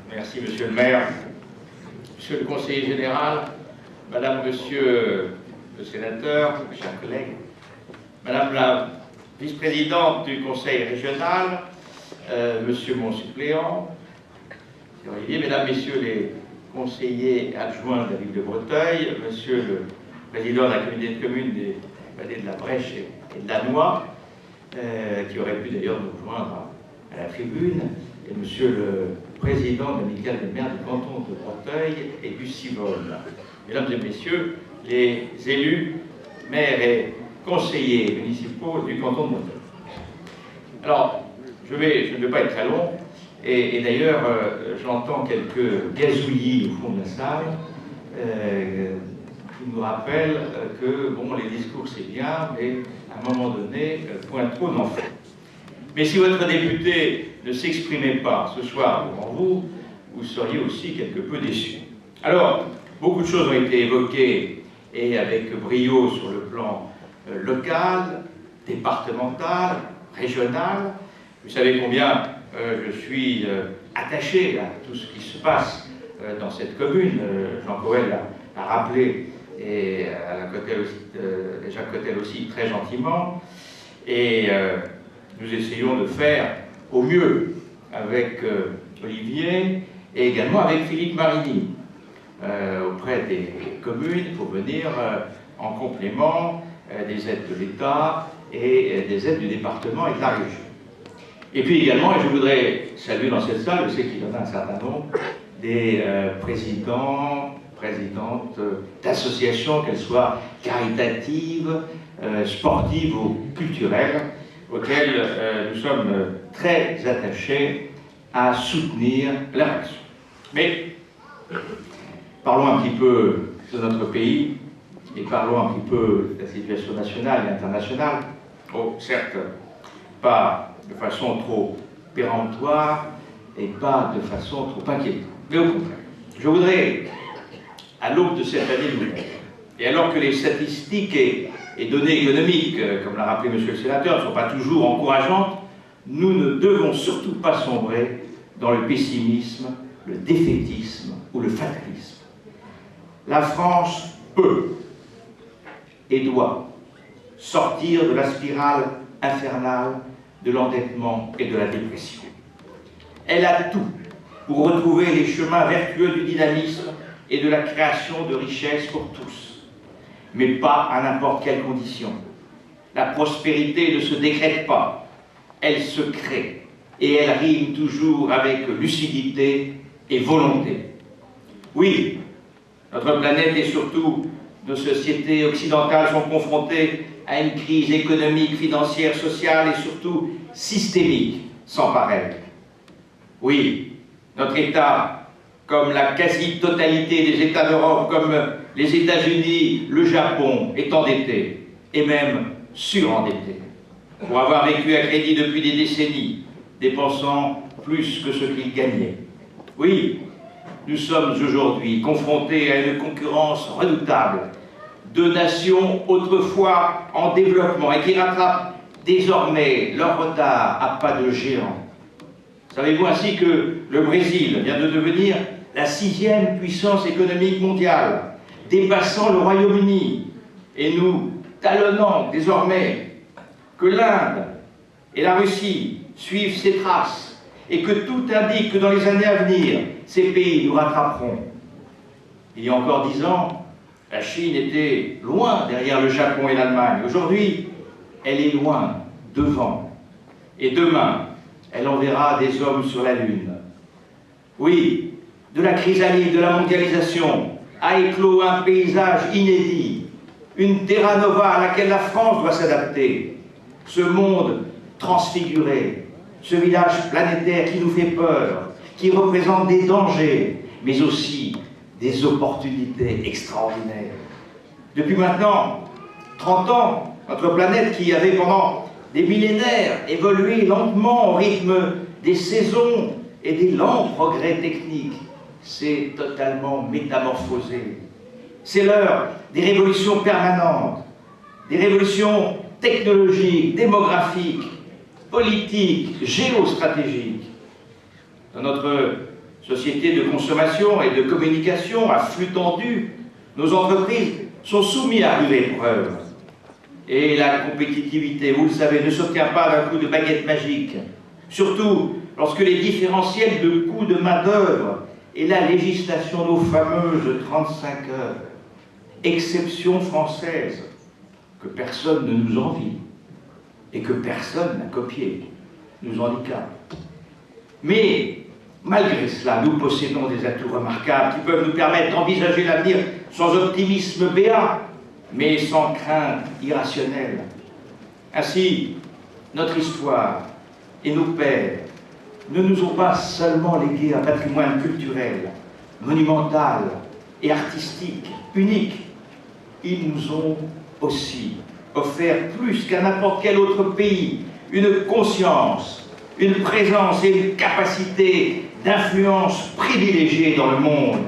Merci, monsieur le maire, monsieur le conseiller général, madame, monsieur le sénateur, mes chers collègues, madame la vice-présidente du conseil régional, monsieur mon suppléant, Olivier, mesdames, messieurs les conseillers adjoints de la ville de Breteuil, monsieur le président de la communauté de communes des vallées de la Brèche et de la Noix, qui aurait pu d'ailleurs nous rejoindre à la tribune, et monsieur le président de l'amicale des maires du canton de Breteuil et du Civonne. Mesdames et messieurs, les élus, maires et conseillers municipaux du canton de Breteuil. Alors, je ne vais pas être très long, et d'ailleurs, j'entends quelques gazouillis au fond de la salle qui nous rappellent que, bon, les discours c'est bien, mais à un moment donné, point trop n'en fait. Mais si votre député ne s'exprimait pas ce soir devant vous, vous seriez aussi quelque peu déçus. Alors, beaucoup de choses ont été évoquées, et avec brio sur le plan local, départemental, régional. Vous savez combien je suis attaché à tout ce qui se passe dans cette commune. Jean Coël a rappelé, et Jacques Cotel aussi très gentiment. Et nous essayons de faire au mieux avec Olivier et également avec Philippe Marigny auprès des communes pour venir en complément des aides de l'État et des aides du département et de la région. Et puis également, et je voudrais saluer dans cette salle, je sais qu'il y en a un certain nombre, des présidents, présidentes d'associations, qu'elles soient caritatives, sportives ou culturelles, auxquelles nous sommes très attachés à soutenir leur action. Mais parlons un petit peu de notre pays et parlons un petit peu de la situation nationale et internationale. Oh, certes, pas de façon trop péremptoire et pas de façon trop inquiétante. Mais au contraire, je voudrais, à l'aube de cette année nouvelle, et alors que les statistiques et données économiques, comme l'a rappelé monsieur le sénateur, ne sont pas toujours encourageantes, nous ne devons surtout pas sombrer dans le pessimisme, le défaitisme ou le fatalisme. La France peut et doit sortir de la spirale infernale de l'endettement et de la dépression. Elle a tout pour retrouver les chemins vertueux du dynamisme et de la création de richesses pour tous, mais pas à n'importe quelle condition. La prospérité ne se décrète pas, elle se crée, et elle rime toujours avec lucidité et volonté. Oui, notre planète et surtout nos sociétés occidentales sont confrontées à une crise économique, financière, sociale et surtout systémique sans pareil. Oui, notre État, comme la quasi-totalité des États d'Europe, comme les États-Unis, le Japon, est endetté, et même surendetté, pour avoir vécu à crédit depuis des décennies, dépensant plus que ce qu'il gagnait. Oui, nous sommes aujourd'hui confrontés à une concurrence redoutable de nations autrefois en développement et qui rattrapent désormais leur retard à pas de géant. Savez-vous ainsi que le Brésil vient de devenir la 6e puissance économique mondiale, dépassant le Royaume-Uni et nous talonnant désormais, que l'Inde et la Russie suivent ses traces et que tout indique que dans les années à venir, ces pays nous rattraperont. Il y a encore 10 ans, la Chine était loin derrière le Japon et l'Allemagne. Aujourd'hui, elle est loin devant. Et demain, elle enverra des hommes sur la Lune. Oui, de la chrysalide, de la mondialisation, a éclos un paysage inédit, une terra nova à laquelle la France doit s'adapter. Ce monde transfiguré, ce village planétaire qui nous fait peur, qui représente des dangers, mais aussi des opportunités extraordinaires. Depuis maintenant 30 ans, notre planète qui avait pendant des millénaires évolué lentement au rythme des saisons et des lents progrès techniques, s'est totalement métamorphosée. C'est l'heure des révolutions permanentes, des révolutions technologiques, démographiques, politiques, géostratégiques. Dans notre société de consommation et de communication à flux tendu, nos entreprises sont soumises à rude épreuve. Et la compétitivité, vous le savez, ne s'obtient pas d'un coup de baguette magique. Surtout lorsque les différentiels de coûts de main-d'œuvre et la législation, nos fameuses 35 heures, exception française, que personne ne nous envie et que personne n'a copié, nous handicapent. Mais malgré cela, nous possédons des atouts remarquables qui peuvent nous permettre d'envisager l'avenir sans optimisme béat, mais sans crainte irrationnelle. Ainsi, notre histoire et nos pères ne nous ont pas seulement légué un patrimoine culturel, monumental et artistique, unique. Ils nous ont aussi offert plus qu'à n'importe quel autre pays une conscience, une présence et une capacité d'influence privilégiée dans le monde.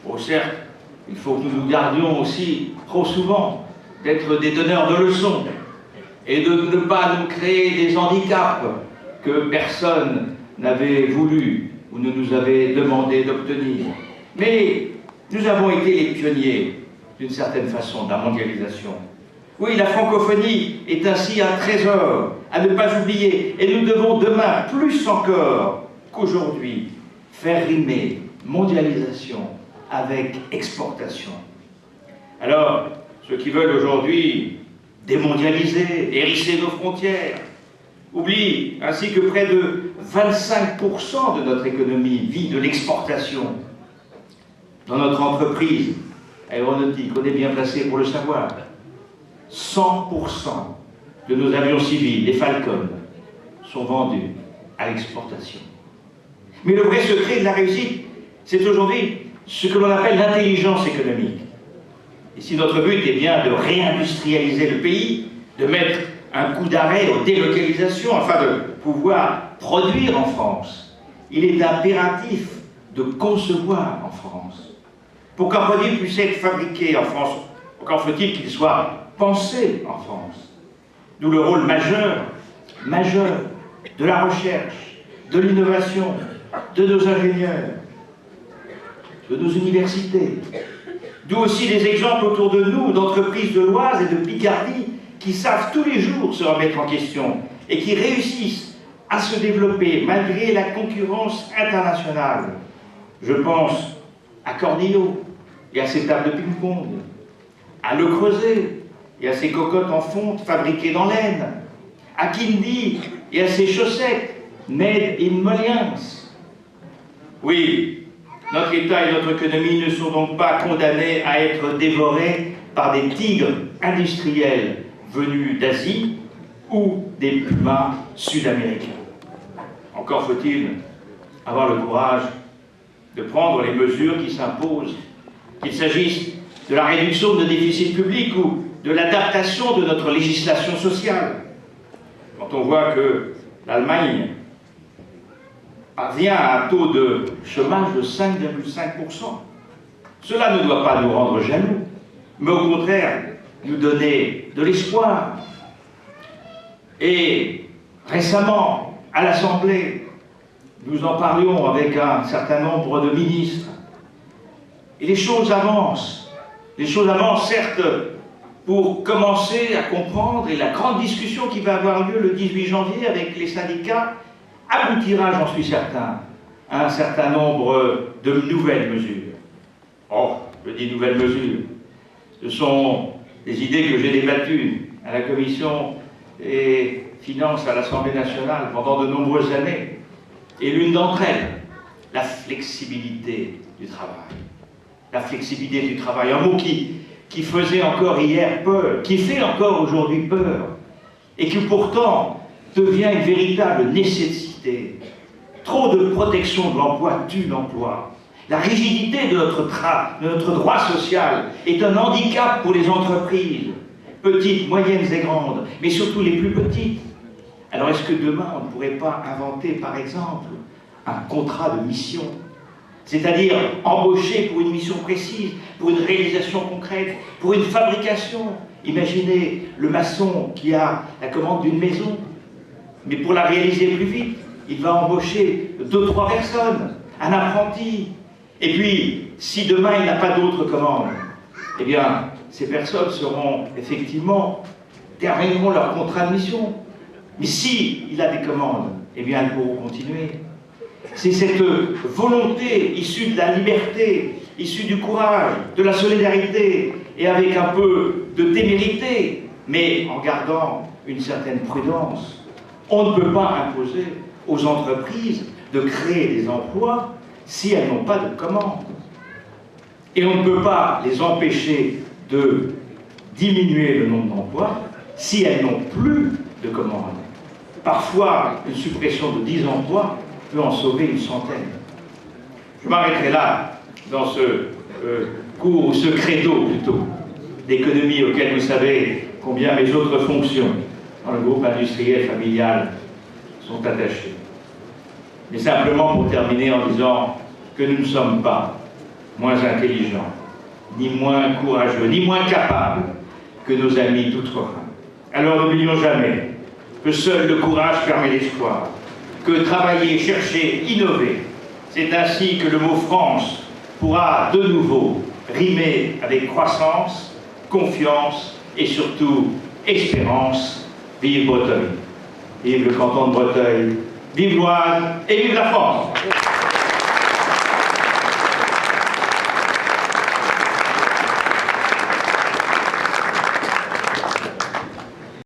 Bon, certes, il faut que nous nous gardions aussi, trop souvent, d'être des donneurs de leçons et de ne pas nous créer des handicaps que personne n'avait voulu ou ne nous avait demandé d'obtenir. Mais nous avons été les pionniers, d'une certaine façon, de la mondialisation. Oui, la francophonie est ainsi un trésor à ne pas oublier, et nous devons demain, plus encore qu'aujourd'hui, faire rimer mondialisation avec exportation. Alors, ceux qui veulent aujourd'hui démondialiser, hérisser nos frontières, oublient ainsi que près de 25% de notre économie vit de l'exportation. Dans notre entreprise aéronautique, on est bien placé pour le savoir, 100% de nos avions civils, les Falcon, sont vendus à l'exportation. Mais le vrai secret de la réussite, c'est aujourd'hui ce que l'on appelle l'intelligence économique. Et si notre but est bien de réindustrialiser le pays, de mettre un coup d'arrêt aux délocalisations afin de pouvoir produire en France, il est impératif de concevoir en France. Pour qu'un produit puisse être fabriqué en France, encore faut-il qu'il soit pensé en France. D'où le rôle majeur de la recherche, de l'innovation, de nos ingénieurs, de nos universités. D'où aussi des exemples autour de nous d'entreprises de l'Oise et de Picardie qui savent tous les jours se remettre en question et qui réussissent à se développer malgré la concurrence internationale. Je pense à Cornillot et à ses tables de ping-pong, à Le Creuset et à ses cocottes en fonte fabriquées dans l'Aisne, à Kindy et à ses chaussettes made in Moliens. Oui, notre État et notre économie ne sont donc pas condamnés à être dévorés par des tigres industriels venus d'Asie ou des pumas sud-américains. Encore faut-il avoir le courage de prendre les mesures qui s'imposent, qu'il s'agisse de la réduction de nos déficits publics ou de l'adaptation de notre législation sociale. Quand on voit que l'Allemagne parvient à un taux de chômage de 5,5%, cela ne doit pas nous rendre jaloux, mais au contraire nous donner de l'espoir. Et récemment, à l'Assemblée, nous en parlions avec un certain nombre de ministres, et les choses avancent. Les choses avancent, certes, pour commencer à comprendre, et la grande discussion qui va avoir lieu le 18 janvier avec les syndicats aboutira, j'en suis certain, à un certain nombre de nouvelles mesures. Oh, je dis nouvelles mesures. Ce sont des idées que j'ai débattues à la Commission des Finances à l'Assemblée nationale pendant de nombreuses années. Et l'une d'entre elles, la flexibilité du travail. La flexibilité du travail, un mot qui faisait encore hier peur, qui fait encore aujourd'hui peur, et qui pourtant devient une véritable nécessité. Trop de protection de l'emploi tue l'emploi. La rigidité de notre droit social est un handicap pour les entreprises, petites, moyennes et grandes, mais surtout les plus petites. Alors est-ce que demain on ne pourrait pas inventer par exemple un contrat de mission, c'est-à-dire embaucher pour une mission précise, pour une réalisation concrète, pour une fabrication, Imaginez le maçon qui a la commande d'une maison, mais pour la réaliser plus vite, il va embaucher 2-3 personnes, un apprenti. Et puis, si demain il n'a pas d'autres commandes, eh bien, ces personnes seront effectivement, termineront leur contrat de mission. Mais si il a des commandes, eh bien, elles pourront continuer. C'est cette volonté issue de la liberté, issue du courage, de la solidarité, et avec un peu de témérité, mais en gardant une certaine prudence. On ne peut pas imposer aux entreprises de créer des emplois si elles n'ont pas de commandes. Et on ne peut pas les empêcher de diminuer le nombre d'emplois si elles n'ont plus de commandes. Parfois, une suppression de 10 emplois peut en sauver une centaine. Je m'arrêterai là, dans ce cours, ou ce credo plutôt, d'économie auquel vous savez combien mes autres fonctions dans le groupe industriel familial sont attachées. Mais simplement pour terminer en disant que nous ne sommes pas moins intelligents, ni moins courageux, ni moins capables que nos amis d'outre-Rhin. Alors n'oublions jamais que seul le courage permet l'espoir, que travailler, chercher, innover, c'est ainsi que le mot France pourra de nouveau rimer avec croissance, confiance et surtout espérance. Vive Bretagne, vive le canton de Breteuil, vive l'Oise et vive la France!